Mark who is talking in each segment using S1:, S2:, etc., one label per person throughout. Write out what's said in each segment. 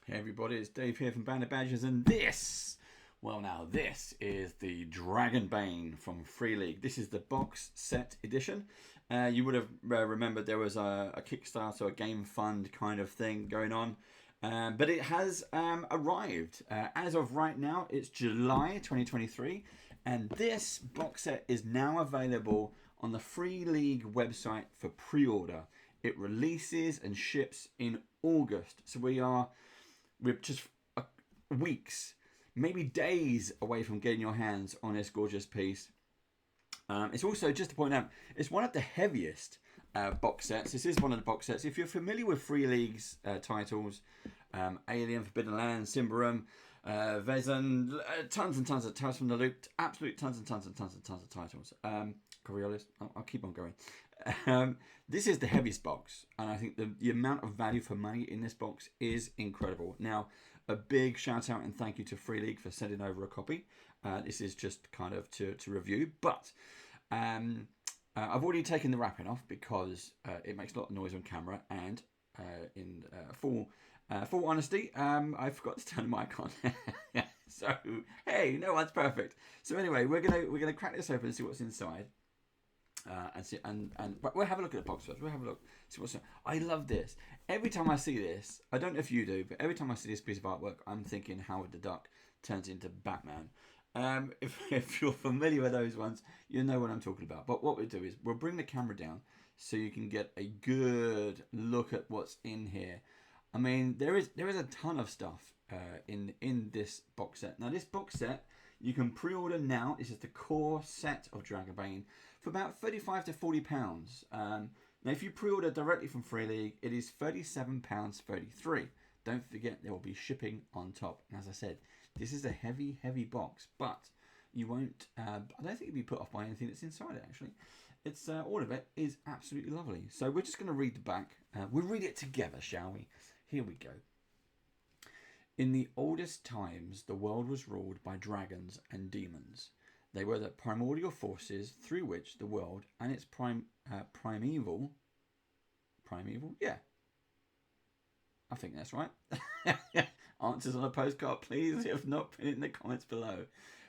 S1: Hey everybody, it's Dave here from Band of Badgers, and this is the Dragonbane from Free League. This is the box set edition. You would have remembered there was a Kickstarter, a game fund kind of thing going on. But it has arrived. As of right now, it's July 2023, and this box set is now available on the Free League website for pre-order. It releases and ships in August, so we're just weeks, maybe days away from getting your hands on this gorgeous piece. It's also, just to point out, it's one of the heaviest box sets. This is one of the box sets. If you're familiar with Free League's titles, Alien, Forbidden Land, Symbaroum, Vezon, tons and tons of Tales from the Loop, absolute tons and tons and tons and tons of titles. Coriolis, I'll keep on going. This is the heaviest box, and I think the amount of value for money in this box is incredible. Now, a big shout out and thank you to Free League for sending over a copy. This is just kind of to review, but I've already taken the wrapping off because it makes a lot of noise on camera, and in full honesty, I forgot to turn the mic on. So hey, no one's perfect. So anyway, we're gonna crack this open and see what's inside. But we'll have a look at the box first. We'll have a look, see what's. I love this. Every time I see this, I don't know if you do, but every time I see this piece of artwork, I'm thinking Howard the Duck turns into Batman. If you're familiar with those ones, you know what I'm talking about. But what we'll do is we'll bring the camera down so you can get a good look at what's in here. I mean, there is a ton of stuff in this box set. Now, this box set you can pre-order now. This is the core set of Dragonbane for about £35 to £40. Now, if you pre-order directly from Free League, it is £37.33. Don't forget there will be shipping on top. And as I said, this is a heavy box, but you won't. I don't think you'll be put off by anything that's inside it. Actually, it's all of it is absolutely lovely. So we're just going to read the back. We'll read it together, shall we? Here we go. In the oldest times, the world was ruled by dragons and demons. They were the primordial forces through which the world and its primeval, yeah, I think that's right. Answers on a postcard, please. If not, put it in the comments below.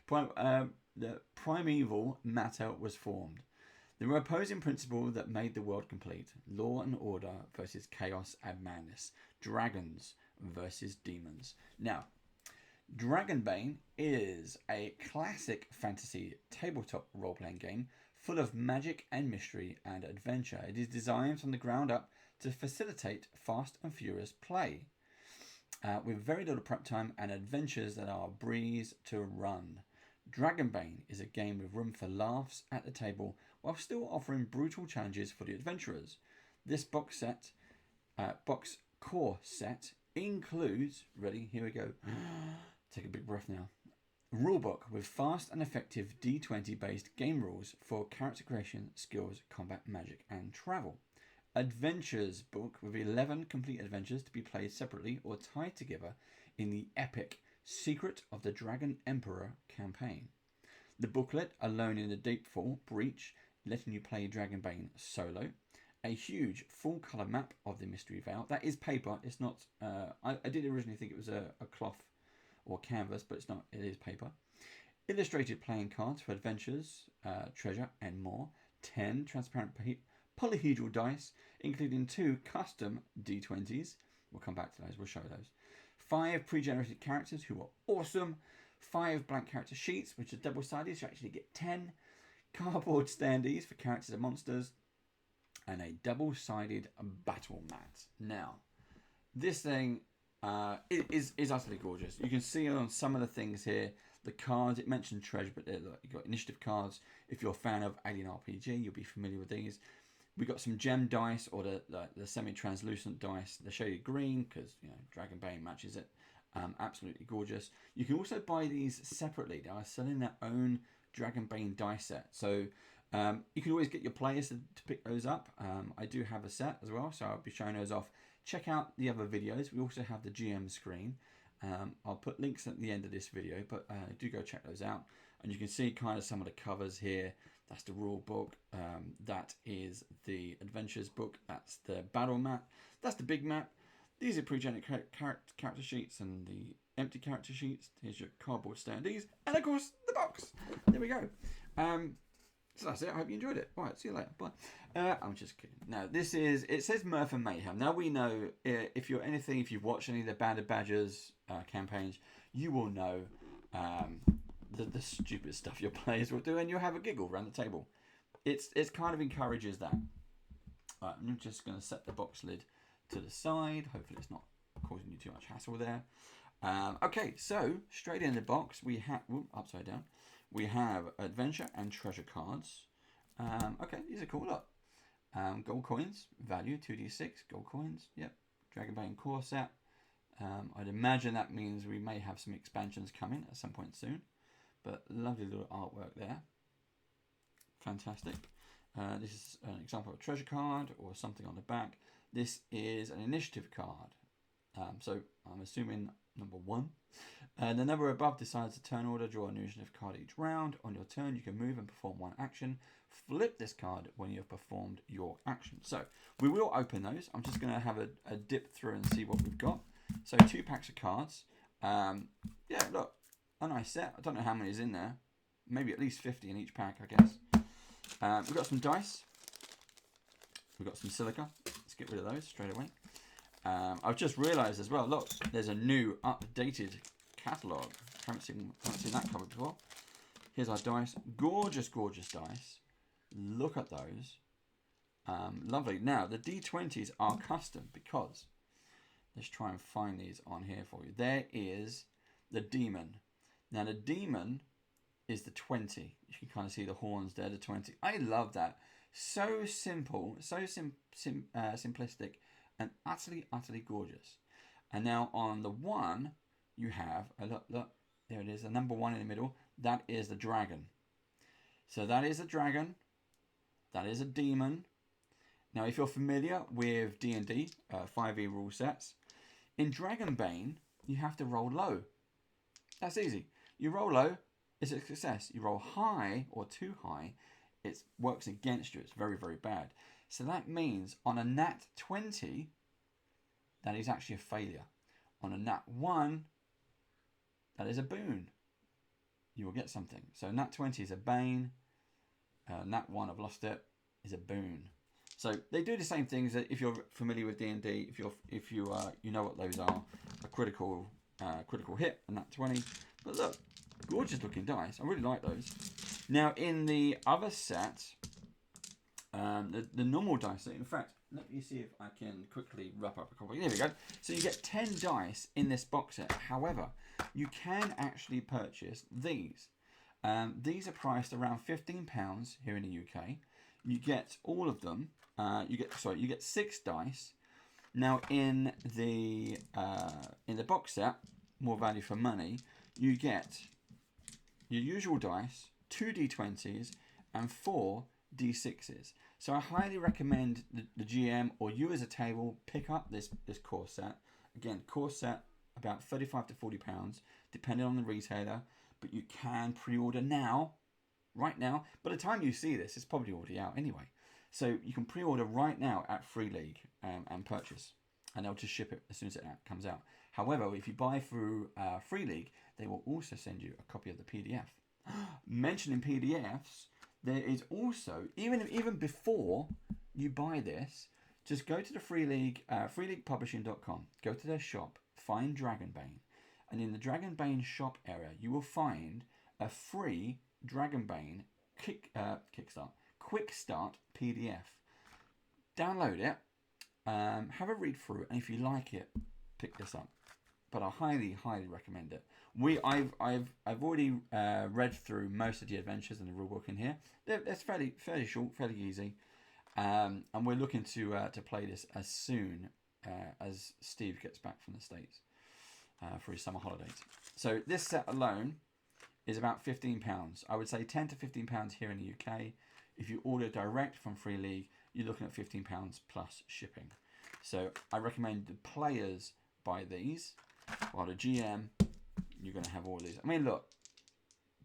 S1: The primeval matter was formed. There were opposing principles that made the world complete. Law and order versus chaos and madness. Dragons versus demons. Now, Dragonbane is a classic fantasy tabletop role-playing game full of magic and mystery and adventure. It is designed from the ground up to facilitate fast and furious play, with very little prep time and adventures that are a breeze to run. Dragonbane is a game with room for laughs at the table while still offering brutal challenges for the adventurers. This box core set includes, ready, here we go, take a big breath now, Rulebook with fast and effective D20 based game rules for character creation, skills, combat, magic and travel. Adventures book with 11 complete adventures to be played separately or tied together in the epic Secret of the Dragon Emperor campaign. The booklet, Alone in the Deepfall Breach, letting you play Dragonbane solo. A huge full colour map of the Mystery Veil. That is paper. It's not. I did originally think it was a cloth or canvas, but it's not. It is paper. Illustrated playing cards for adventures, treasure, and more. 10 transparent polyhedral dice, including 2 custom D20s. We'll come back to those. We'll show those. 5 pre-generated characters who are awesome. 5 blank character sheets, which are double-sided, so you actually get 10. Cardboard standees for characters and monsters. And a double-sided battle mat. Now, this thing is utterly gorgeous. You can see on some of the things here, the cards, it mentioned treasure, but look, you've got initiative cards. If you're a fan of Alien RPG, you'll be familiar with these. We've got some gem dice, or the semi-translucent dice. They're shaded green because, you know, Dragonbane matches it. Absolutely gorgeous. You can also buy these separately. They are selling their own Dragonbane dice set. So you can always get your players to pick those up. I do have a set as well, so I'll be showing those off. Check out the other videos. We also have the GM screen. I'll put links at the end of this video, but do go check those out. And you can see kind of some of the covers here. That's the rule book. That is the adventures book. That's the battle map. That's the big map. These are pre-generated character sheets and the empty character sheets. Here's your cardboard standees. And of course, the box. There we go. So that's it. I hope you enjoyed it. All right, see you later. Bye. I'm just kidding. Now, it says Mirth and Mayhem. Now, we know if you've watched any of the Banded Badgers campaigns, you will know the stupid stuff your players will do, and you'll have a giggle around the table. It kind of encourages that. All right, I'm just going to set the box lid to the side. Hopefully it's not causing you too much hassle there. Okay, so straight in the box we have upside down. We have adventure and treasure cards. Okay, these are cool. Look, gold coins, value 2d6 gold coins. Yep, Dragonbane core set. I'd imagine that means we may have some expansions coming at some point soon. But lovely little artwork there. Fantastic. This is an example of a treasure card or something on the back. This is an initiative card. So I'm assuming number 1. The number above decides the turn order. Draw an initiative card each round. On your turn, you can move and perform one action. Flip this card when you have performed your action. So we will open those. I'm just going to have a dip through and see what we've got. So 2 packs of cards. Yeah, look, a nice set. I don't know how many is in there. Maybe at least 50 in each pack, I guess. We've got some dice. We've got some silica. Let's get rid of those straight away. I've just realised as well, look, there's a new updated catalogue. Haven't seen that cover before. Here's our dice. Gorgeous, gorgeous dice. Look at those. Lovely. Now, the D20s are custom because, let's try and find these on here for you. There is the demon. Now, the demon is the 20. You can kind of see the horns there, the 20. I love that. So simple, so simplistic, and utterly, utterly gorgeous. And now on the 1, you have, look, there it is, the number 1 in the middle. That is the dragon. So that is a dragon. That is a demon. Now, if you're familiar with D&D, 5e rule sets, in Dragonbane, you have to roll low. That's easy. You roll low, it's a success. You roll high or too high, it works against you. It's very, very bad. So that means on a nat 20, that is actually a failure. On a nat 1, that is a boon. You will get something. So nat 20 is a bane. Nat 1, I've lost it, is a boon. So they do the same things. If you're familiar with D&D, if you know what those are, a critical hit, a nat 20. But look, gorgeous looking dice. I really like those. Now in the other set, the normal dice. In fact, let me see if I can quickly wrap up a copy. There we go. So you get 10 dice in this box set. However, you can actually purchase these. These are priced around £15 here in the UK. You get all of them. You get 6 dice. Now in the box set, more value for money, you get your usual dice, 2 D20s and 4 D6s. So I highly recommend the GM or you as a table pick up this core set. Again, core set about £35 to £40, depending on the retailer. But you can pre-order now, right now. By the time you see this, it's probably already out anyway. So you can pre-order right now at Free League and purchase. And they'll just ship it as soon as it comes out. However, if you buy through Free League, they will also send you a copy of the PDF. Mentioning PDFs, there is also, even before you buy this, just go to the Free League, freeleaguepublishing.com, go to their shop, find Dragonbane, and in the Dragonbane shop area, you will find a free Dragonbane quick start PDF. Download it, have a read through, and if you like it, pick this up. But I highly, highly recommend it. I've already read through most of the adventures and the rulebook in here. It's fairly short, fairly easy, and we're looking to play this as soon as Steve gets back from the States for his summer holidays. So this set alone is about £15. I would say £10 to £15 here in the UK. If you order direct from Free League, you're looking at £15 plus shipping. So I recommend the players buy these, while the GM, you're going to have all these. I mean, look,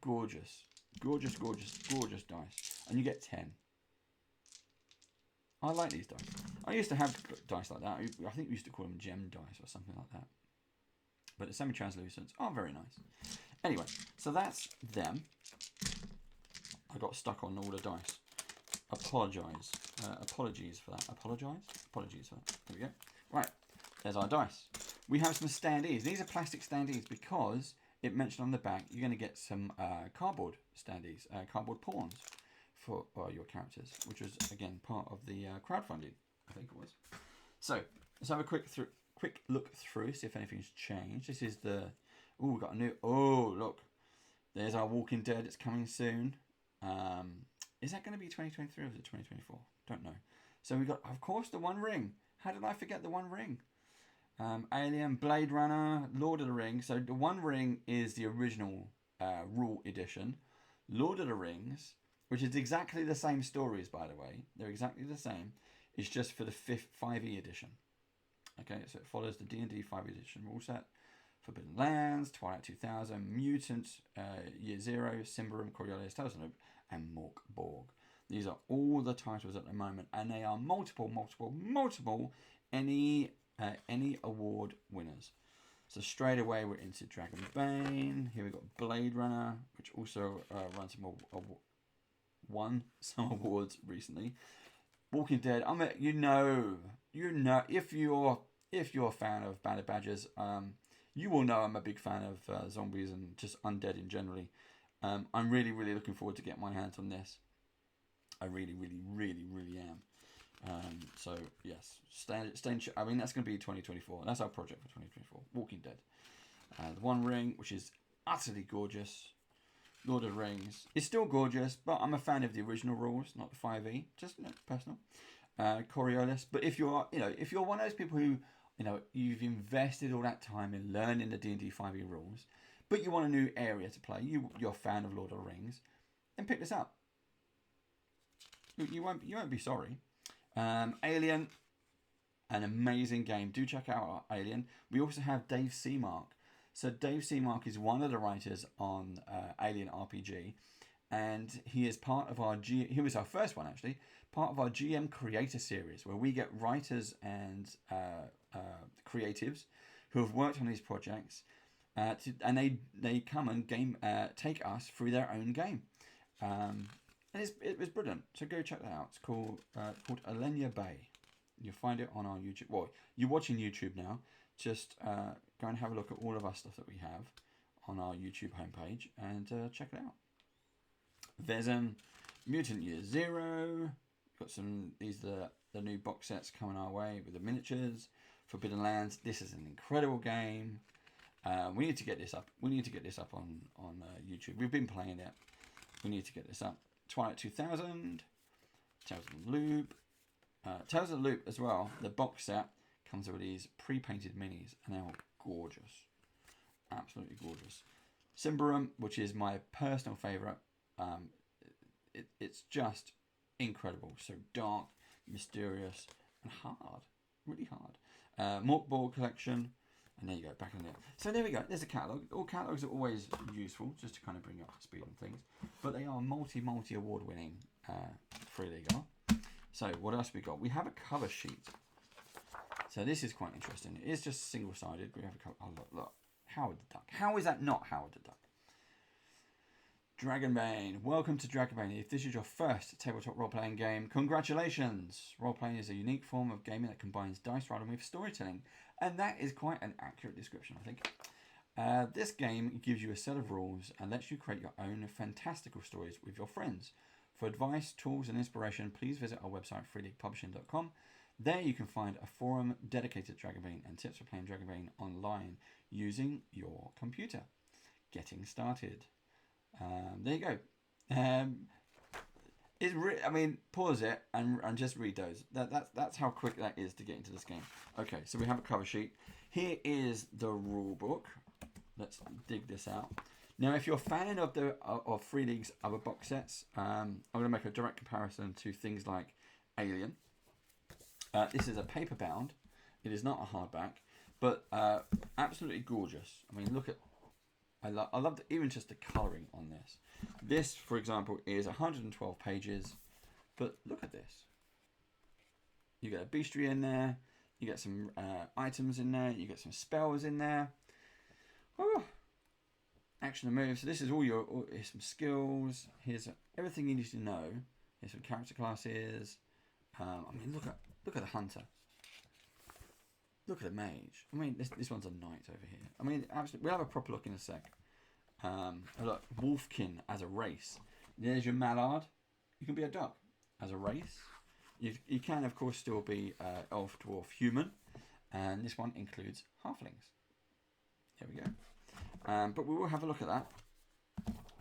S1: gorgeous, gorgeous, gorgeous, gorgeous dice, and you get 10. I like these dice. I used to have dice like that. I think we used to call them gem dice or something like that. But the semi-translucents are very nice. Anyway, so that's them. I got stuck on all the dice. Apologies for that. Apologies for that. There we go. Right, there's our dice. We have some standees. These are plastic standees because it mentioned on the back you're going to get some cardboard standees, cardboard pawns for your characters, which was again part of the crowdfunding, I think it was. So let's have a quick look through, see if anything's changed. This is the we've got a new. Oh, look, there's our Walking Dead. It's coming soon. Is that going to be 2023 or is it 2024? Don't know. So we got, of course, the One Ring. How did I forget the One Ring? Alien, Blade Runner, Lord of the Rings. So the One Ring is the original rule edition. Lord of the Rings, which is exactly the same stories, by the way. They're exactly the same. It's just for the 5e edition. Okay, so it follows the D&D 5e edition rule set. Forbidden Lands, Twilight 2000, Mutant, Year Zero, Symbaroum, Coriolis, Tales of the Loop, and Mork Borg. These are all the titles at the moment, and they are multiple any award winners. So straight away we're into Dragonbane. Here we've got Blade Runner, which also won some awards recently. Walking Dead. You know, if you're a fan of Banner Badgers, you will know I'm a big fan of zombies and just undead in generally. I'm really looking forward to get my hands on this. I really am. So yes, I mean that's going to be 2024. That's our project for 2024. Walking Dead. The One Ring, which is utterly gorgeous. Lord of the Rings is still gorgeous, but I'm a fan of the original rules, not the 5e. Just personal. Coriolis. But if you're one of those people who you've invested all that time in learning the D&D 5e rules, but you want a new area to play, you're a fan of Lord of the Rings, then pick this up. You won't be sorry. Alien, an amazing game. Do check out Alien. We also have Dave Seamark. So Dave Seamark is one of the writers on Alien RPG, and he is part of our he was our first one actually, part of our GM Creator series, where we get writers and creatives who have worked on these projects, and they come and take us through their own game. And it was brilliant. So go check that out. It's called Alenia Bay. You'll find it on our YouTube. Well, you're watching YouTube now. Just go and have a look at all of our stuff that we have on our YouTube homepage and check it out. There's Mutant Year Zero. Got these are the new box sets coming our way with the miniatures. Forbidden Lands. This is an incredible game. We need to get this up. We need to get this up on YouTube. We've been playing it. We need to get this up. Twilight 2000. Tales of the Loop. Tales of the Loop as well. The box set comes with these pre-painted minis, and they're gorgeous. Absolutely gorgeous. Symbaroum, which is my personal favourite. It's just incredible. So dark, mysterious, and hard. Really hard. Mork Borg collection. And there you go, back in there. So there we go. There's a catalogue. All catalogues are always useful, just to kind of bring you up to speed on things. But they are multi award winning. Free they are. So what else we got? We have a cover sheet. So this is quite interesting. It is just single sided. We have a cover. Oh look. Howard the Duck. How is that not Howard the Duck? Dragonbane. Welcome to Dragonbane. If this is your first tabletop role-playing game, congratulations. Role-playing is a unique form of gaming that combines dice rolling with storytelling. And that is quite an accurate description, I think. This game gives you a set of rules and lets you create your own fantastical stories with your friends. For advice, tools, and inspiration, please visit our website, freeleaguepublishing.com. There you can find a forum dedicated to Dragonbane and tips for playing Dragonbane online using your computer. Getting started. There you go. Pause it and just read those. That's how quick that is to get into this game. Okay, so we have a cover sheet. Here is the rule book. Let's dig this out. Now, if you're a fan of Free League's other box sets, I'm going to make a direct comparison to things like Alien. This is a paper bound. It is not a hardback, but absolutely gorgeous. I mean, look at. I love even just the colouring on this. This, for example, is 112 pages, but look at this. You get a bestiary in there. You get some items in there. You get some spells in there. Oh, action and moves. So this is here's some skills. Here's everything you need to know. Here's some character classes. I mean, look at the hunter. Look at the mage. I mean, this one's a knight over here. I mean, absolutely. We'll have a proper look in a sec. Look, Wolfkin as a race. There's your mallard. You can be a duck as a race. You can, of course, still be elf, dwarf, human. And this one includes halflings. Here we go. But we will have a look at that.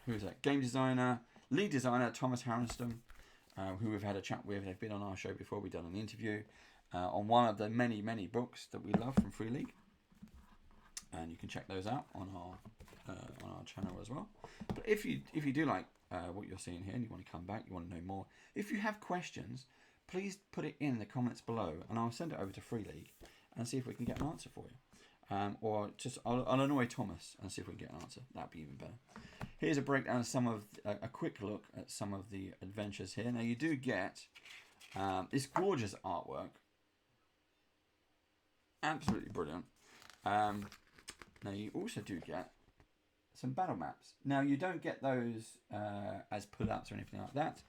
S1: Who is that? Game designer, lead designer, Thomas Harrenston, who we've had a chat with. They've been on our show before. We've done an interview on one of the many, many books that we love from Free League. And you can check those out on our channel as well. But if you do like what you're seeing here and you want to come back, you want to know more, if you have questions, please put it in the comments below and I'll send it over to Free League and see if we can get an answer for you. Or just I'll annoy Thomas and see if we can get an answer. That'd be even better. Here's a breakdown of some of a quick look at some of the adventures here. Now you do get this gorgeous artwork, absolutely brilliant. Now you also do get some battle maps. Now you don't get those as pullouts or anything like that.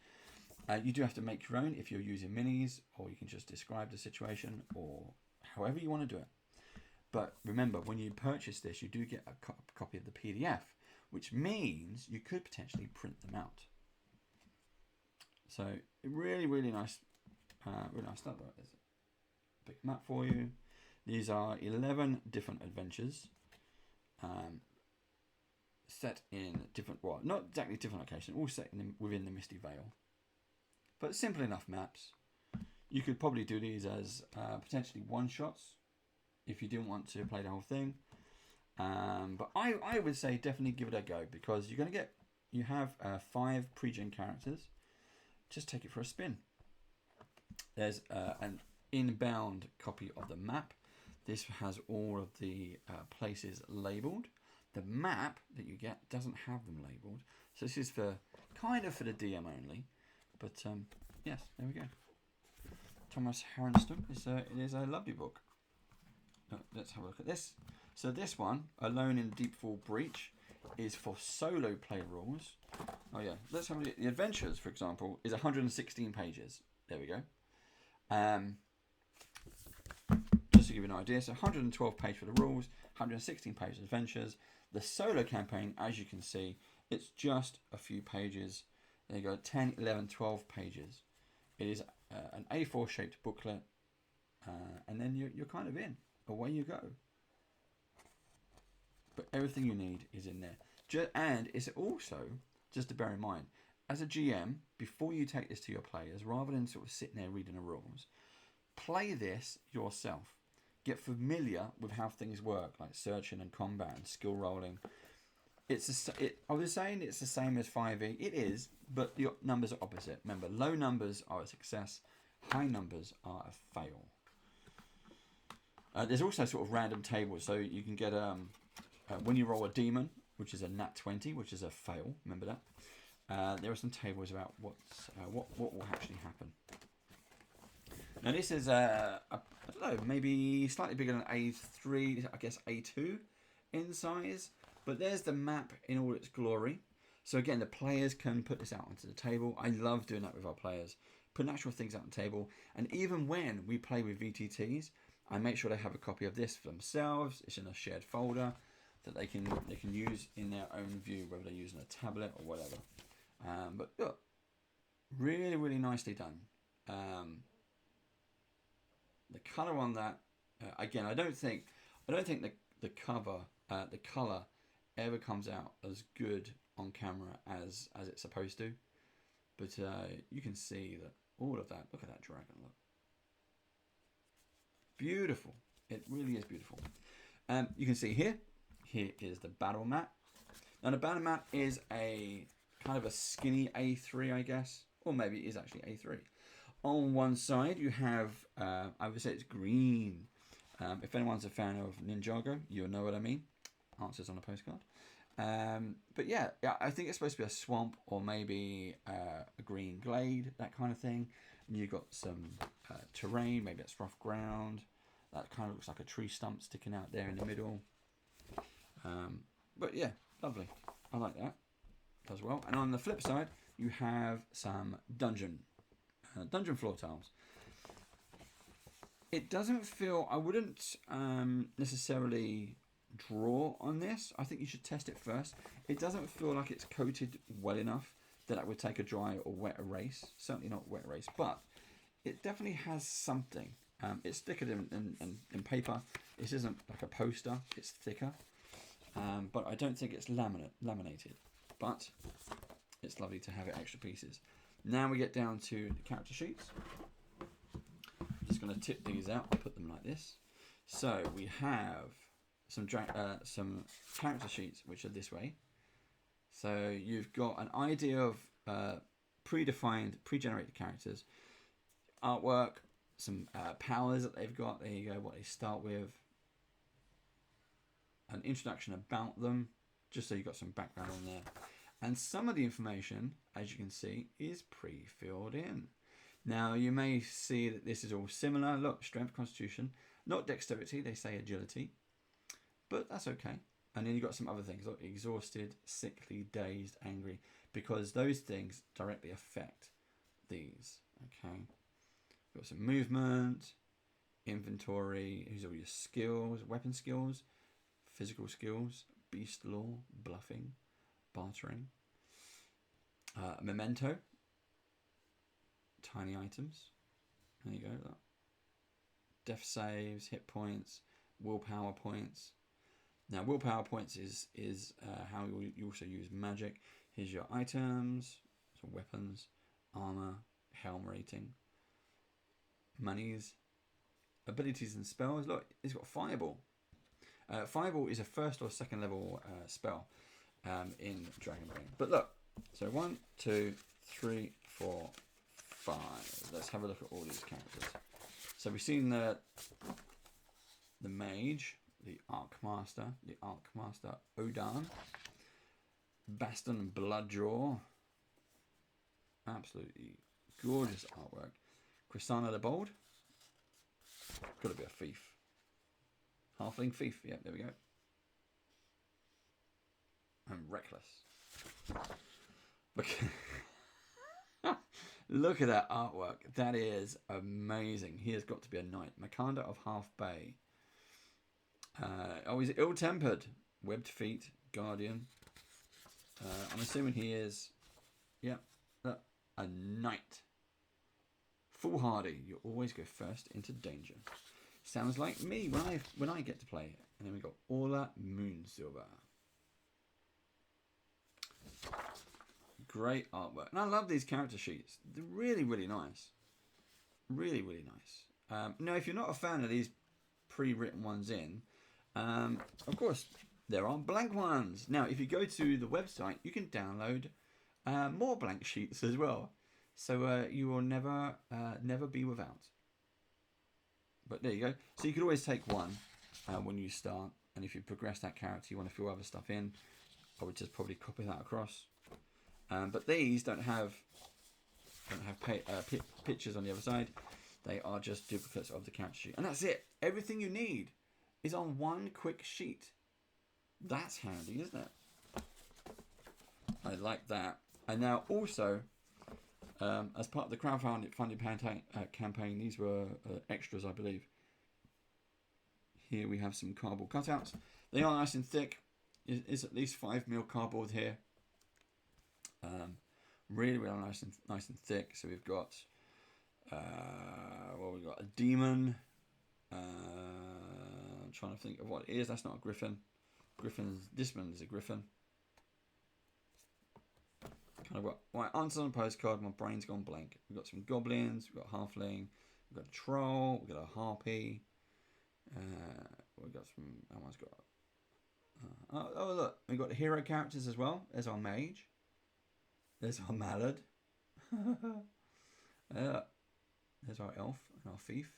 S1: You do have to make your own if you're using minis, or you can just describe the situation, or however you want to do it. But remember, when you purchase this, you do get a copy of the PDF, which means you could potentially print them out. So really, really nice stuff. There's a big map for you. These are 11 different adventures, set in different, well, not exactly different locations, all set within the Misty Vale. But simple enough maps. You could probably do these as potentially one-shots if you didn't want to play the whole thing. But I would say definitely give it a go, because you're going to you have 5 pre-gen characters. Just take it for a spin. There's an inbound copy of the map. This has all of the places labelled. The map that you get doesn't have them labelled. So this is kind of for the DM only. But yes, there we go. Thomas Harrenston. It is a lovely book. Let's have a look at this. So this one, Alone in Deepfall Breach, is for solo play rules. Oh yeah, let's have a look. The Adventures, for example, is 116 pages. There we go. Just to give you an idea, so 112 pages for the rules, 116 pages of Adventures. The solo campaign, as you can see, it's just a few pages. There you go, 10, 11, 12 pages. It is an A4 shaped booklet, and then you're kind of in. Away you go. But everything you need is in there. And it's also, just to bear in mind, as a GM, before you take this to your players, rather than sort of sitting there reading the rules, play this yourself. Get familiar with how things work, like searching and combat and skill rolling. I was saying it's the same as 5e. It is, but the numbers are opposite. Remember, low numbers are a success, high numbers are a fail. There's also sort of random tables, so you can get when you roll a demon, which is a nat 20, which is a fail. Remember that. There are some tables about what will actually happen. Now this is I don't know, maybe slightly bigger than A3, I guess A2 in size. But there's the map in all its glory. So again, the players can put this out onto the table. I love doing that with our players, putting actual things out on the table. And even when we play with VTTs, I make sure they have a copy of this for themselves. It's in a shared folder that they can use in their own view, whether they're using a tablet or whatever. But look, really, really nicely done. The color on that, again, I don't think the cover, the color ever comes out as good on camera as it's supposed to. But you can see that all of that. Look at that dragon. Look, beautiful. It really is beautiful. You can see here is the battle map. Now the battle map is a kind of a skinny A3, I guess, or maybe it is actually A3. On one side you have, I would say it's green. If anyone's a fan of Ninjago, you'll know what I mean. Answers on a postcard. But yeah, I think it's supposed to be a swamp or maybe a green glade, that kind of thing. And you've got some terrain, maybe it's rough ground. That kind of looks like a tree stump sticking out there in the middle. But yeah, lovely. I like that. Does well. And on the flip side, you have some dungeon floor tiles. It doesn't feel, I wouldn't necessarily draw on this. I think you should test it first. It doesn't feel like it's coated well enough that I would take a dry or wet erase. Certainly not wet erase, but it definitely has something. It's thicker in paper. This isn't like a poster, it's thicker. But I don't think it's laminated. But it's lovely to have it extra pieces. Now we get down to the character sheets. I'm just going to tip these out. I'll put them like this. So we have some character sheets which are this way. So you've got an idea of predefined, pre-generated characters, artwork, some powers that they've got. There you go, what they start with. An introduction about them, just so you've got some background on there. And some of the information, as you can see, is pre-filled in. Now, you may see that this is all similar. Look, strength, constitution, not dexterity, they say agility. But that's okay. And then you've got some other things, like exhausted, sickly, dazed, angry, because those things directly affect these. Okay. You've got some movement, inventory, here's all your skills, weapon skills, physical skills, beast law, bluffing, bartering, memento, tiny items, there you go, death saves, hit points, willpower points. Now willpower points is how you also use magic. Here's your items, so weapons, armor, helm rating, monies, abilities and spells. Look, it's got fireball. Fireball is a first or second level spell in Dragonbane. But look, so 1, 2, 3, 4, 5. Let's have a look at all these characters. So we've seen the mage, the Archmaster Odan, Baston and Blooddraw. Absolutely gorgeous artwork. Chrisana the Bold. Got to be a thief. Halfling thief. Yeah, there we go. And reckless. Look at that artwork. That is amazing. He has got to be a knight. Makanda of Half Bay. He's ill-tempered. Webbed feet. Guardian. I'm assuming he is, yeah, a knight. Foolhardy. You always go first into danger. Sounds like me when I get to play it. And then we got Orla Moonsilver. Great artwork. And I love these character sheets. They're really, really nice. Really, really nice. Now, if you're not a fan of these pre-written ones in, of course, there are blank ones. Now, if you go to the website, you can download more blank sheets as well. So you will never be without. But there you go. So you could always take one when you start. And if you progress that character, you want to fill other stuff in, I would just probably copy that across. But these don't have pictures on the other side. They are just duplicates of the character sheet. And that's it. Everything you need is on one quick sheet. That's handy, isn't it? I like that. And now also, as part of the crowdfunding campaign, these were extras, I believe. Here we have some cardboard cutouts. They are nice and thick. It's at least 5mm cardboard here. Really, really nice and thick. So we've got, we've got a demon. I'm trying to think of what it is. That's not a griffin. This one is a griffin. Kind of got right answers on a postcard. My brain's gone blank. We've got some goblins. We've got halfling. We've got a troll. We've got a harpy. We've got some. That one's got. Oh look, we've got hero characters as well. There's our mage. There's our mallard. There's our elf and our thief.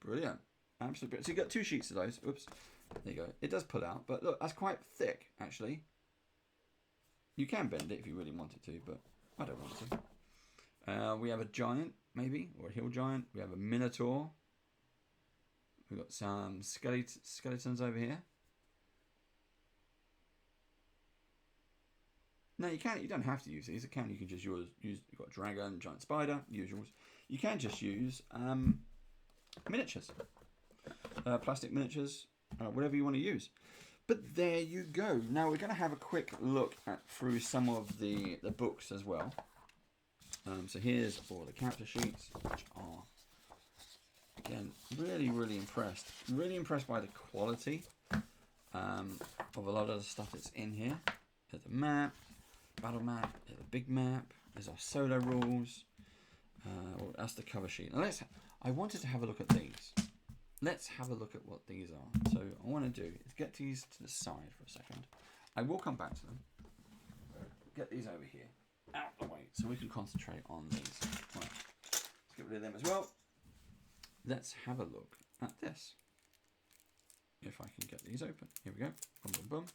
S1: Brilliant. Absolutely brilliant. So you got 2 sheets of those. Oops. There you go. It does pull out, but look, that's quite thick, actually. You can bend it if you really wanted to, but I don't want We have a giant, maybe, or a hill giant. We have a minotaur. We've got some skeletons over here. No, you can't. You don't have to use these. You can just use. You've got dragon, giant spider, usuals. You can just use miniatures, plastic miniatures, whatever you want to use. But there you go. Now we're going to have a quick look through some of the books as well. So here's all the character sheets, which are, again, really impressed. Really impressed by the quality of a lot of the stuff that's in here. There's a map, battle map, there's a big map, there's our solo rules. Well, that's the cover sheet. Now I wanted to have a look at these. Let's have a look at what these are. So I want to do is get these to the side for a second. I will come back to them. Get these over here, out of the way, so we can concentrate on these. Right. Let's get rid of them as well. Let's have a look at this. If I can get these open. Here we go. Boom, boom, boom.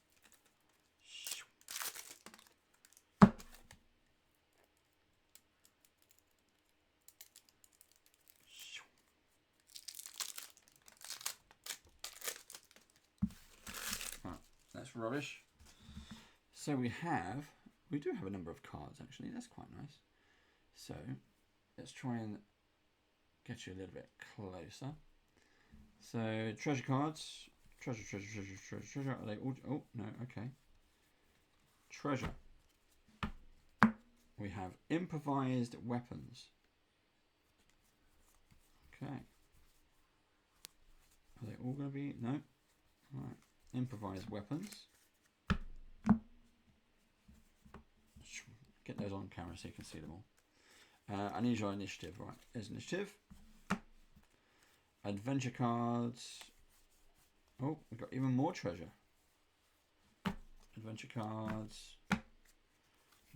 S1: That's rubbish. So we do have a number of cards actually. That's quite nice. So let's try and get you a little bit closer. So treasure cards, treasure. Are they all? Oh no, okay. Treasure. We have improvised weapons. Okay. Are they all going to be? No. All right. Improvised weapons. Get those on camera so you can see them all. I need your initiative. Right, there's initiative. Adventure cards. Oh, we've got even more treasure. Adventure cards.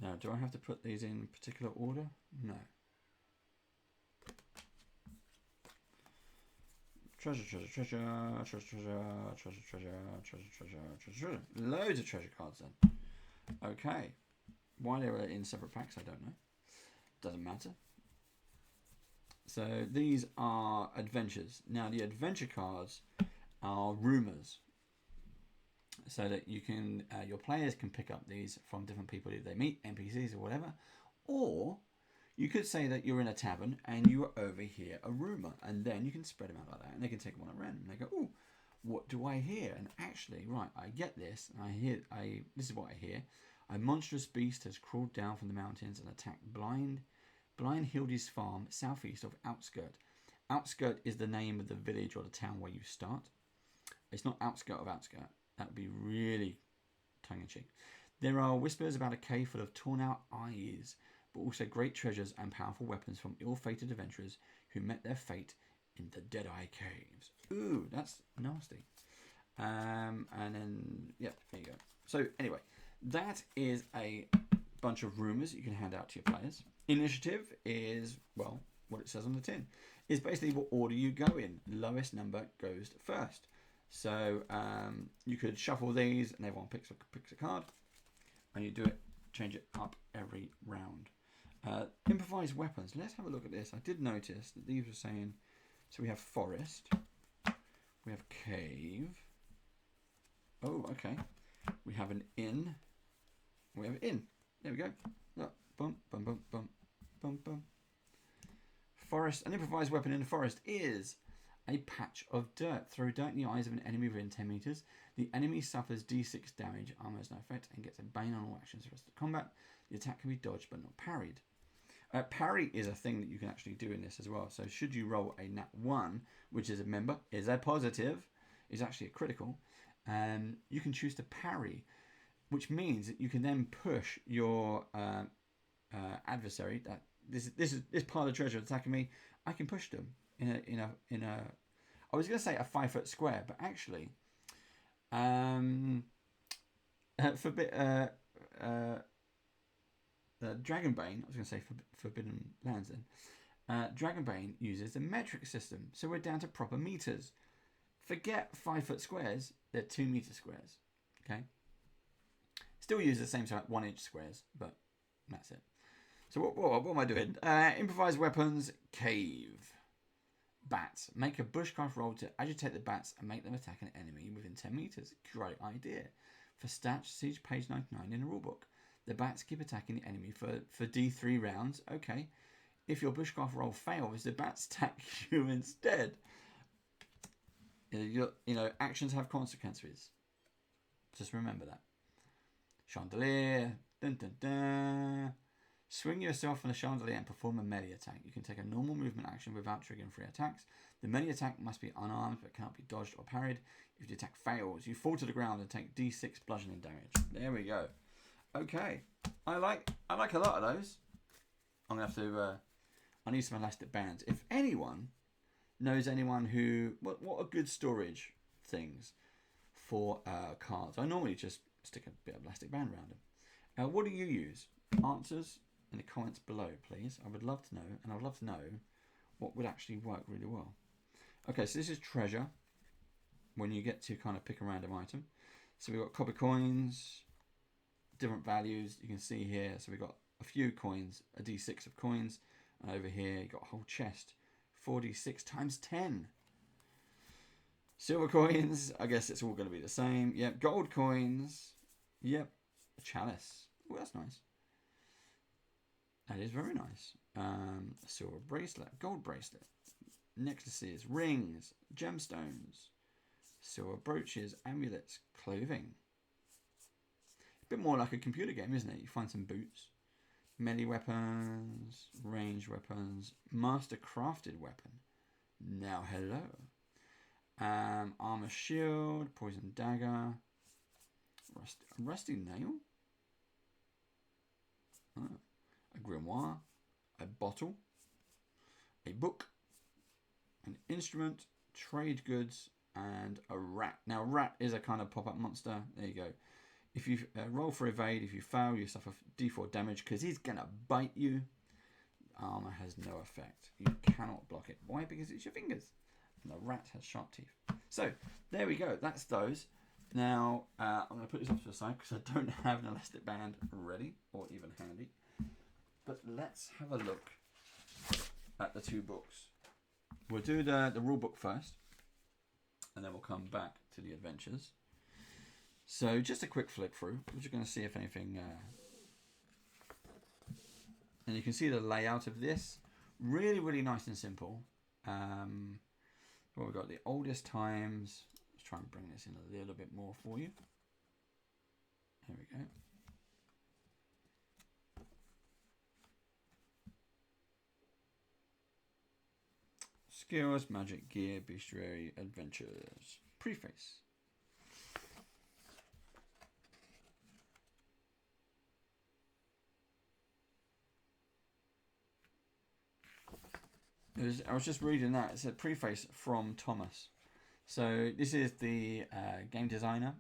S1: Now, do I have to put these in particular order? No. Treasure. Loads of treasure cards then. Okay. Why they were in separate packs, I don't know. Doesn't matter. So these are adventures. Now the adventure cards are rumors. So that you can, your players can pick up these from different people if they meet, NPCs or whatever. Or you could say that you're in a tavern and you overhear a rumor, and then you can spread them out like that, and they can take one at random. And they go, "Oh, what do I hear?" And actually, right, I get this, and this is what I hear: a monstrous beast has crawled down from the mountains and attacked Blind Hildy's farm southeast of Outskirt. Outskirt is the name of the village or the town where you start. It's not outskirt of Outskirt. That would be really tongue-in-cheek. There are whispers about a cave full of torn-out eyes, but also great treasures and powerful weapons from ill-fated adventurers who met their fate in the Deadeye Caves. Ooh, that's nasty. And then, yeah, there you go. So anyway, that is a bunch of rumours you can hand out to your players. Initiative is, well, what it says on the tin. Is basically what order you go in. Lowest number goes first. So you could shuffle these and everyone picks a card. And you do it, change it up every round. Improvised weapons. Let's have a look at this. I did notice that these were saying, so we have forest. We have cave. Oh, okay. We have an inn. We have an inn. There we go. Look. Bum, bum, bum, bum, bum, bum. Forest. An improvised weapon in the forest is a patch of dirt. Throw dirt in the eyes of an enemy within 10 meters. The enemy suffers D6 damage, armor has no effect, and gets a bane on all actions for the rest of the combat. The attack can be dodged but not parried. Parry is a thing that you can actually do in this as well. So should you roll a nat 1, which is a member, is a positive, is actually a critical, you can choose to parry, which means that you can then push your adversary. That this pile of treasure attacking me, I can push them in a. I was going to say a 5 foot square, but actually, Dragonbane, I was going to say Forbidden Lands then. Dragonbane uses the metric system, so we're down to proper meters. Forget 5 foot squares, they're 2 meter squares. Okay. Still use the same 1 inch squares, but that's it. So what am I doing? Improvised weapons, cave. Bats. Make a bushcraft roll to agitate the bats and make them attack an enemy within 10 meters. Great idea. For stats, see page 99 in the rulebook. The bats keep attacking the enemy for D3 rounds. Okay. If your bushcraft roll fails, the bats attack you instead. You know, actions have consequences. Just remember that. Chandelier. Dun, dun, dun. Swing yourself on the chandelier and perform a melee attack. You can take a normal movement action without triggering 3 attacks. The melee attack must be unarmed but cannot be dodged or parried. If the attack fails, you fall to the ground and take D6 bludgeoning damage. There we go. Okay, I like a lot of those. I'm gonna have to. I need some elastic bands. If anyone knows anyone who what are good storage things for cards, I normally just stick a bit of elastic band around them. What do you use? Answers in the comments below, please. I would love to know, and I would love to know what would actually work really well. Okay, so this is treasure. When you get to kind of pick a random item. So we've got copper coins, different values. You can see here. So we've got a few coins, a D6 of coins. And over here, you've got a whole chest. 46 times 10. Silver coins. I guess it's all going to be the same. Yep. Gold coins. Yep. A chalice. Oh, that's nice. That is very nice. A silver bracelet. Gold bracelet. Necklaces. Rings. Gemstones. Silver brooches, amulets, clothing. A bit more like a computer game, isn't it? You find some boots, melee weapons, ranged weapons, master crafted weapon. Now hello. Armor shield, poison dagger, rusty nail. Oh, a grimoire, a bottle, a book, an instrument, trade goods, and a rat. Now, rat is a kind of pop-up monster. There you go. If you roll for evade, if you fail, you suffer D4 damage because he's going to bite you. Armor has no effect. You cannot block it. Why? Because it's your fingers. And the rat has sharp teeth. So, there we go. That's those. Now, I'm going to put this off to the side because I don't have an elastic band ready or even handy. But let's have a look at the 2 books. We'll do the rule book first. And then we'll come back to the adventures. So just a quick flick through. We're just going to see if anything... and you can see the layout of this. Really, really nice and simple. Well, we've got the oldest times. Let's try and bring this in a little bit more for you. There we go. Skills, magic, gear, bestiary, adventures. Preface. I was just reading that. It's a preface from Thomas. So this is the game designer,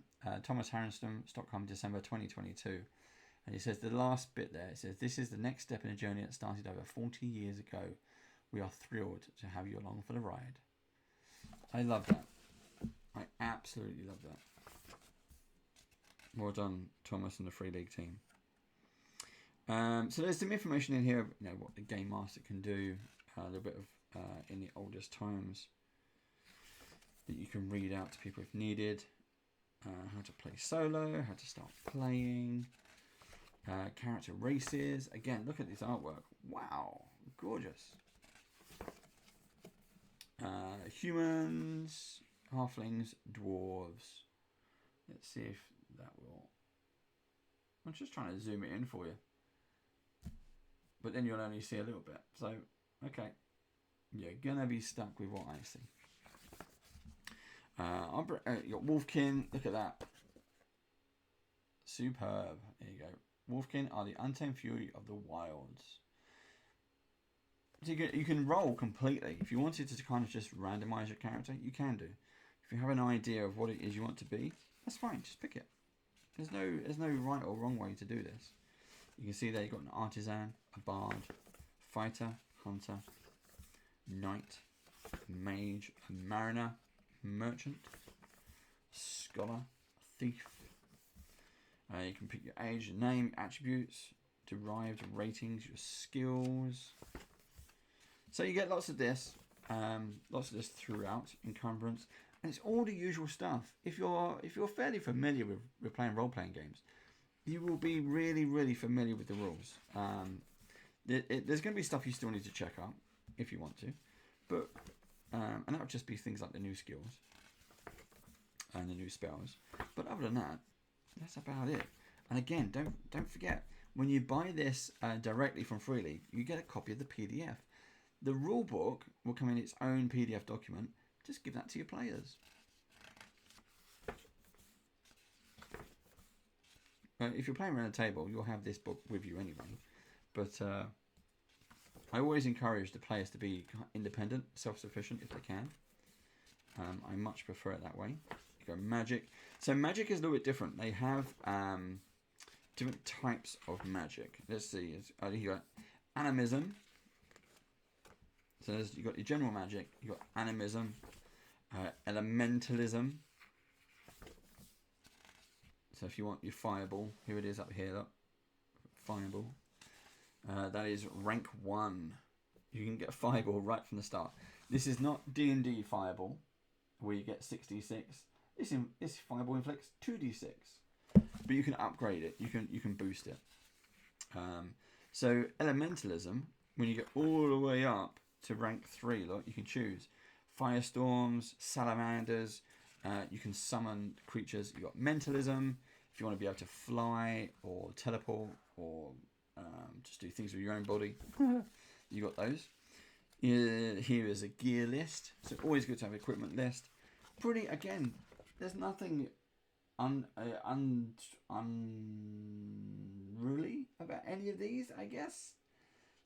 S1: Thomas Harrison, Stockholm, December 2022. And he says the last bit there, it says, this is the next step in a journey that started over 40 years ago. We are thrilled to have you along for the ride. I love that. I absolutely love that. Well done, Thomas and the Free League team. So there's some information in here, you know, what the Game Master can do, a little bit of in the oldest times that you can read out to people if needed. How to play solo, how to start playing, character races. Again, look at this artwork. Wow, gorgeous. Humans, halflings, dwarves. Let's see if that will... I'm just trying to zoom it in for you. But then you'll only see a little bit. So, okay. You're going to be stuck with what I see. You got Wolfkin. Look at that. Superb. There you go. Wolfkin are the untamed fury of the wilds. So you can roll completely. If you wanted to kind of just randomize your character, you can do. If you have an idea of what it is you want to be, that's fine. Just pick it. There's no right or wrong way to do this. You can see there you've got an artisan, a bard, fighter, hunter, knight, mage, a mariner, merchant, scholar, thief. You can pick your age, your name, attributes, derived ratings, your skills. So you get lots of this throughout. Encumbrance, and it's all the usual stuff. If you're fairly familiar with playing role-playing games, you will be really familiar with the rules. There's going to be stuff you still need to check out if you want to, but and that would just be things like the new skills and the new spells. But other than that, that's about it. And again, don't forget, when you buy this directly from Free League, you get a copy of the PDF. The rulebook will come in its own PDF document. Just give that to your players. If you're playing around a table, you'll have this book with you anyway. But I always encourage the players to be independent, self-sufficient if they can. I much prefer it that way. You go magic. So magic is a little bit different. They have different types of magic. Let's see. You got animism. So you've got your general magic. You've got animism, elementalism. So if you want your fireball, here it is up here. Look. Fireball. That is rank 1. You can get a fireball right from the start. This is not D&D fireball, where you get 6d6. This fireball inflicts 2d6, but you can upgrade it. You can boost it. So elementalism, when you get all the way up to rank 3, look, you can choose firestorms, salamanders. You can summon creatures. You got mentalism. If you want to be able to fly or teleport or just do things with your own body, you got those. Here is a gear list. So always good to have equipment list. Pretty, again, there's nothing unruly about any of these, I guess.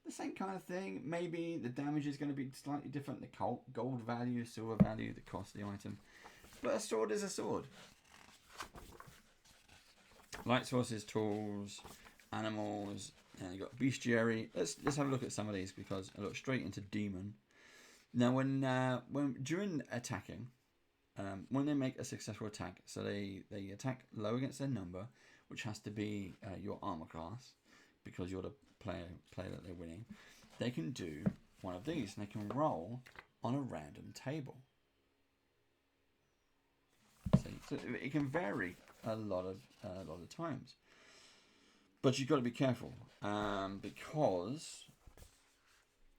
S1: The same kind of thing. Maybe the damage is going to be slightly different. The gold value, silver value, the cost of the item. But a sword is a sword. Light sources, tools, animals, and you got bestiary. Let's have a look at some of these, because I look straight into demon. Now, when during attacking, when they make a successful attack, so they attack low against their number, which has to be your armor class, because you're the player that they're winning. They can do one of these, and they can roll on a random table. So it can vary a lot of times, but you've got to be careful, because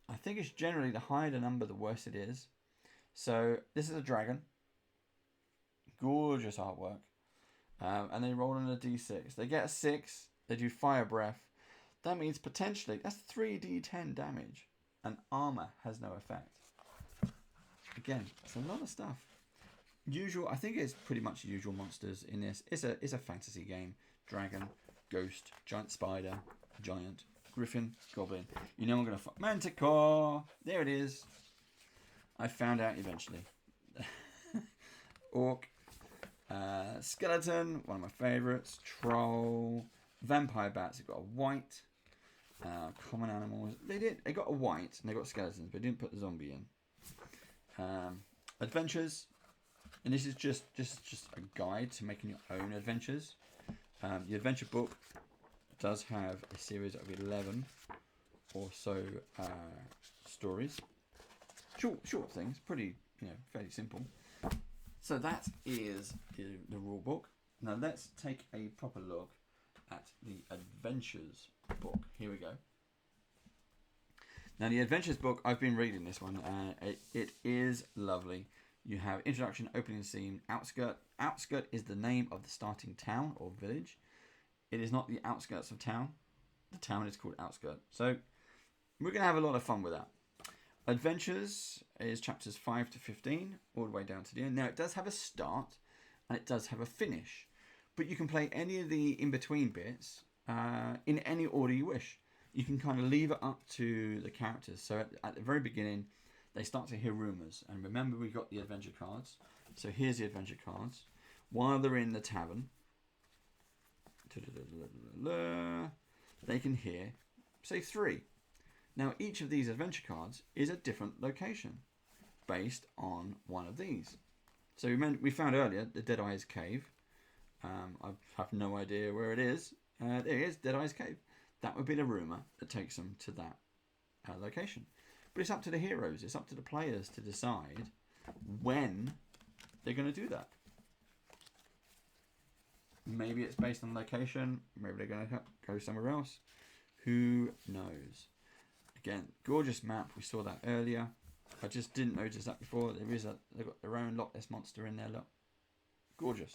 S1: I think it's generally the higher the number, the worse it is. So this is a dragon, gorgeous artwork, and they roll on a d6. They get a 6. They do fire breath. That means potentially that's 3d10 damage, and armor has no effect. Again, it's a lot of stuff. Usual, I think it's pretty much usual monsters in this. It's a fantasy game. Dragon, ghost, giant spider, giant, griffin, goblin. You know I'm gonna fuck manticore. There it is. I found out eventually. Orc, skeleton, one of my favourites. Troll, vampire bats. They've got a white. Common animals. They got a white and they got skeletons, but they didn't put the zombie in. Adventures. And this is just a guide to making your own adventures. The adventure book does have a series of 11 or so stories. Short things, pretty, fairly simple. So that is the rule book. Now let's take a proper look at the adventures book. Here we go. Now the adventures book, I've been reading this one. It is lovely. You have introduction, opening scene, outskirt. Outskirt is the name of the starting town or village. It is not the outskirts of town. The town is called outskirt. So we're going to have a lot of fun with that. Adventures is chapters 5 to 15, all the way down to the end. Now it does have a start and it does have a finish, but you can play any of the in-between bits in any order you wish. You can kind of leave it up to the characters. So at the very beginning, they start to hear rumours. And remember, we got the adventure cards. So here's the adventure cards. While they're in the tavern, they can hear, say, 3. Now, each of these adventure cards is a different location based on one of these. So we found earlier the Dead Eyes Cave. I have no idea where it is. There it is, Dead Eyes Cave. that would be the rumour that takes them to that location. But it's up to the heroes, it's up to the players to decide when they're going to do that. Maybe it's based on location, maybe they're going to go somewhere else. Who knows? Again, gorgeous map, we saw that earlier. I just didn't notice that before. They've got their own Loch Ness monster in there, look. Gorgeous.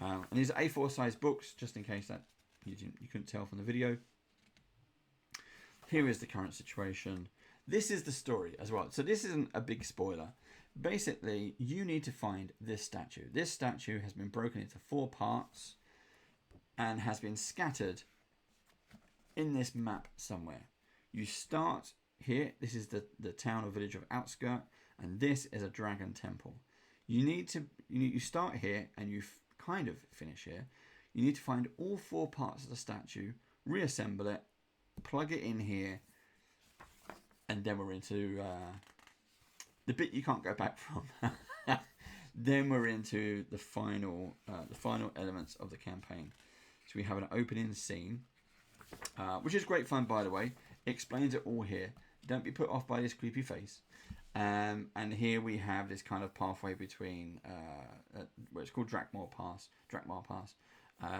S1: And these are A4 size books, just in case that you couldn't tell from the video. Here is the current situation. This is the story as well. So this isn't a big spoiler. Basically, you need to find this statue. This statue has been broken into 4 parts and has been scattered in this map somewhere. You start here. This is the town or village of Outskirt, and this is a dragon temple. You start here and you kind of finish here. You need to find all 4 parts of the statue, reassemble it, plug it in here, and then we're into the bit you can't go back from. Then we're into the final elements of the campaign. So we have an opening scene, which is great fun, by the way. It explains it all here. Don't be put off by this creepy face. And here we have this kind of pathway between where it's called Drakmar Pass,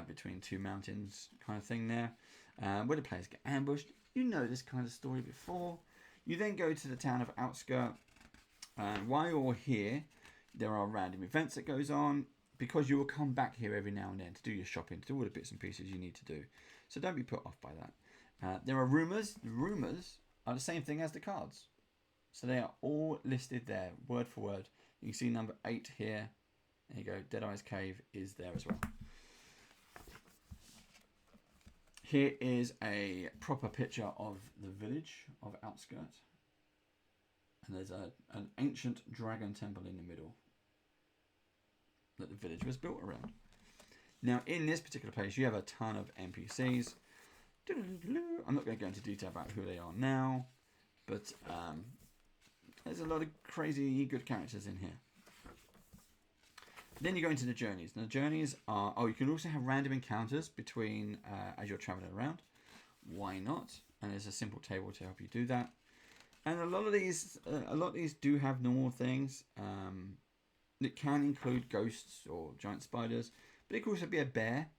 S1: between 2 mountains kind of thing there, where the players get ambushed. You know this kind of story before. You then go to the town of Outskirt, and while you're here, there are random events that goes on, because you will come back here every now and then to do your shopping, to do all the bits and pieces you need to do. So don't be put off by that. There are rumours. The rumours are the same thing as the cards. So they are all listed there, word for word. You can see number 8 here. There you go, Deadeye's Cave is there as well. Here is a proper picture of the village of Outskirt. And there's an ancient dragon temple in the middle that the village was built around. Now, in this particular place, you have a ton of NPCs. I'm not going to go into detail about who they are now, but there's a lot of crazy good characters in here. Then you go into the journeys. Now, the journeys are... Oh, you can also have random encounters between as you're traveling around. Why not? And there's a simple table to help you do that. And a lot of these do have normal things. It can include ghosts or giant spiders, but it could also be a bear,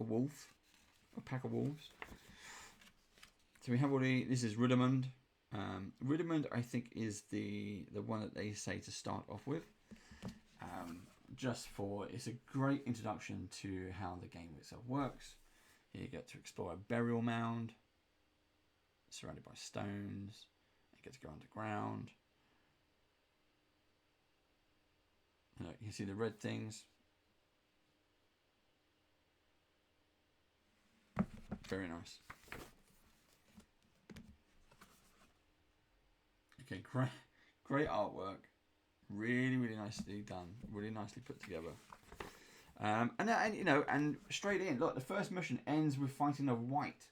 S1: a wolf, a pack of wolves. So we have all the... This is Rudimund. Rudimund, I think, is the one that they say to start off with. It's a great introduction to how the game itself works. Here you get to explore a burial mound surrounded by stones. You get to go underground. You can see the red things. Very nice. Okay, great artwork. Really, really nicely done. Really nicely put together. And straight in. Look, the first mission ends with fighting a wight.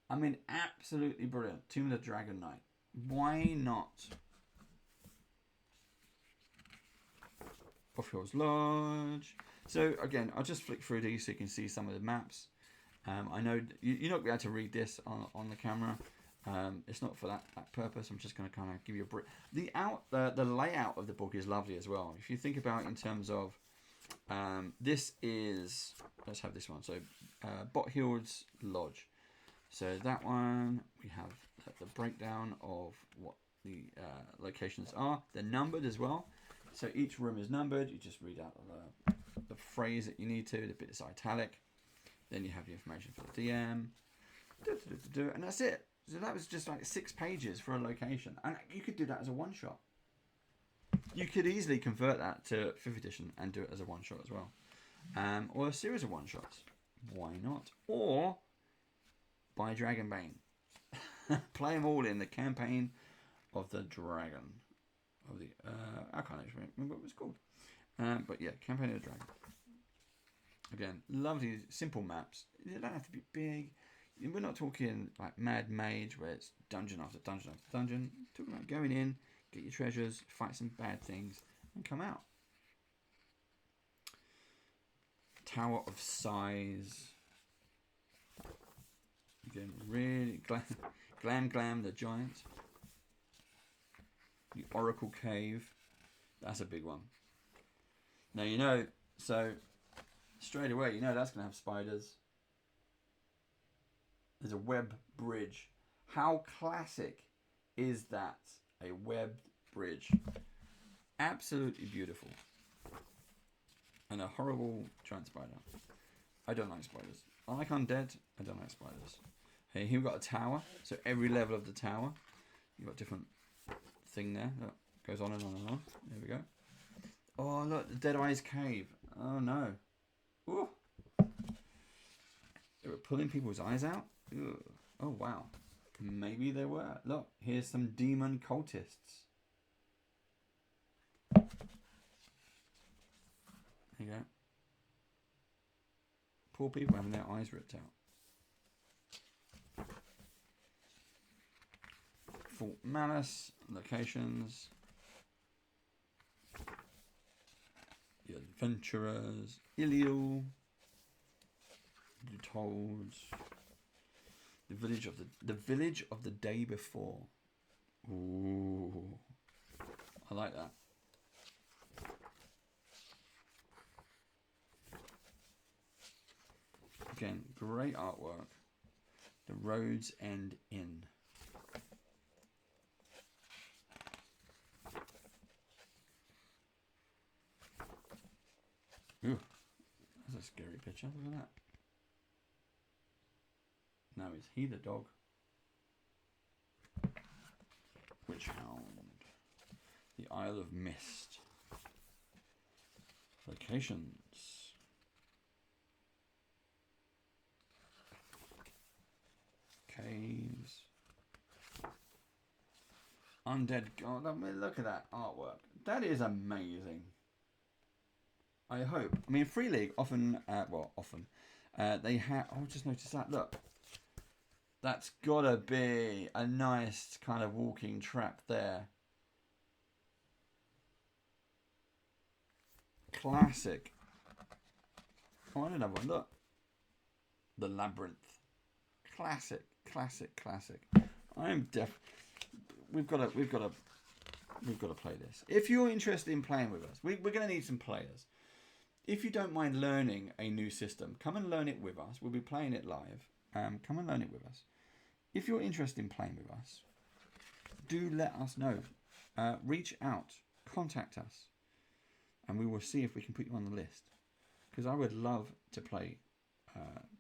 S1: I mean, absolutely brilliant. Tomb of the Dragon Knight. Why not? Offhill's Lodge. So again, I'll just flick through these so you can see some of the maps. I know you're not going to be able to read this on the camera. It's not for that purpose. I'm just going to kind of give you a brief. The layout of the book is lovely as well. If you think about it in terms of this is, let's have this one. So Bothild's Lodge. So that one, we have the breakdown of what the locations are. They're numbered as well. So each room is numbered. You just read out the phrase that you need to. The bit is italic. Then you have the information for the DM. And that's it. So that was just like 6 pages for a location. And you could do that as a one-shot. You could easily convert that to 5th edition and do it as a one-shot as well. Or a series of one-shots. Why not? Or buy Dragonbane. Play them all in the campaign of the dragon. I can't actually remember what it was called. But yeah, campaign of the dragon. Again, lovely, simple maps. They don't have to be big. We're not talking like Mad Mage where it's dungeon after dungeon after dungeon. We're talking about going in, get your treasures, fight some bad things, and come out. Tower of Size. Again, really glam the giant. The Oracle Cave. That's a big one. Now you know, so straight away, you know that's going to have spiders. There's a web bridge. How classic is that? A webbed bridge. Absolutely beautiful. And a horrible giant spider. I don't like spiders. I like undead. I don't like spiders. Hey, here we've got a tower. So every level of the tower, you've got a different thing there. Look, goes on and on and on. There we go. Oh, look, the Dead Eyes Cave. Oh, no. Ooh. They were pulling people's eyes out? Ugh. Oh, wow. Maybe they were. Look, here's some demon cultists. There you go. Poor people having their eyes ripped out. Fort Malice, locations. The Adventurers, Iliel, the Tolls, the village of the day before. Ooh, I like that. Again, great artwork. The Roads End Inn. Ooh, that's a scary picture. Look at that. Now, is he the dog? Witch Hound. The Isle of Mist. Locations. Caves. Undead God. I mean, look at that artwork. That is amazing. I hope. I mean, Free League often, they have. Oh, just noticed that. Look, that's gotta be a nice kind of walking track there. Classic. Oh, and another one. Look, the Labyrinth. Classic. I'm deaf. We've got to play this. If you're interested in playing with us, we're going to need some players. If you don't mind learning a new system, come and learn it with us. We'll be playing it live. Come and learn it with us. If you're interested in playing with us, do let us know. Reach out, contact us, and we will see if we can put you on the list. Because I would love to play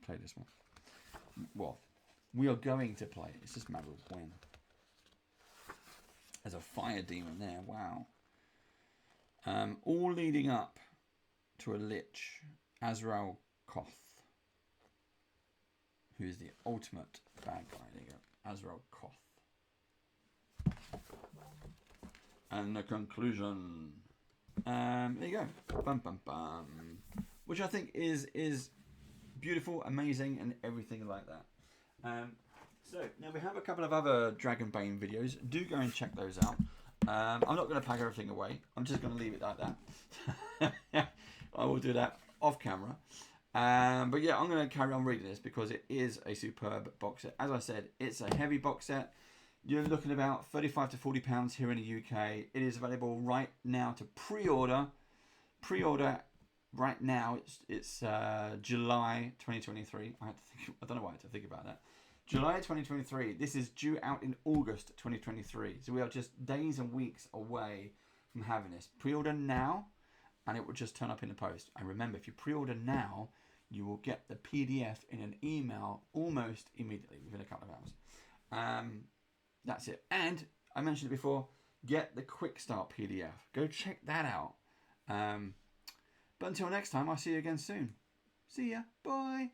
S1: this one. Well, we are going to play. It's just a matter of when. There's a fire demon there. Wow. All leading up to a lich, Azrael Koth, who is the ultimate bad guy. There you go, Azrael Koth. And the conclusion. There you go. Bum bum bum. Which I think is beautiful, amazing, and everything like that. So now we have a couple of other Dragonbane videos. Do go and check those out. I'm not going to pack everything away. I'm just going to leave it like that. I will do that off camera. But yeah, I'm going to carry on reading this because it is a superb box set. As I said, it's a heavy box set. You're looking at about £35 to £40 here in the UK. It is available right now to pre-order. Pre-order right now. It's July 2023. I don't know why I had to think about that. July 2023. This is due out in August 2023. So we are just days and weeks away from having this. Pre-order now, and it will just turn up in the post. And remember, if you pre-order now, you will get the PDF in an email almost immediately, within a couple of hours. That's it. And I mentioned it before, get the Quick Start PDF. Go check that out. But until next time, I'll see you again soon. See ya. Bye.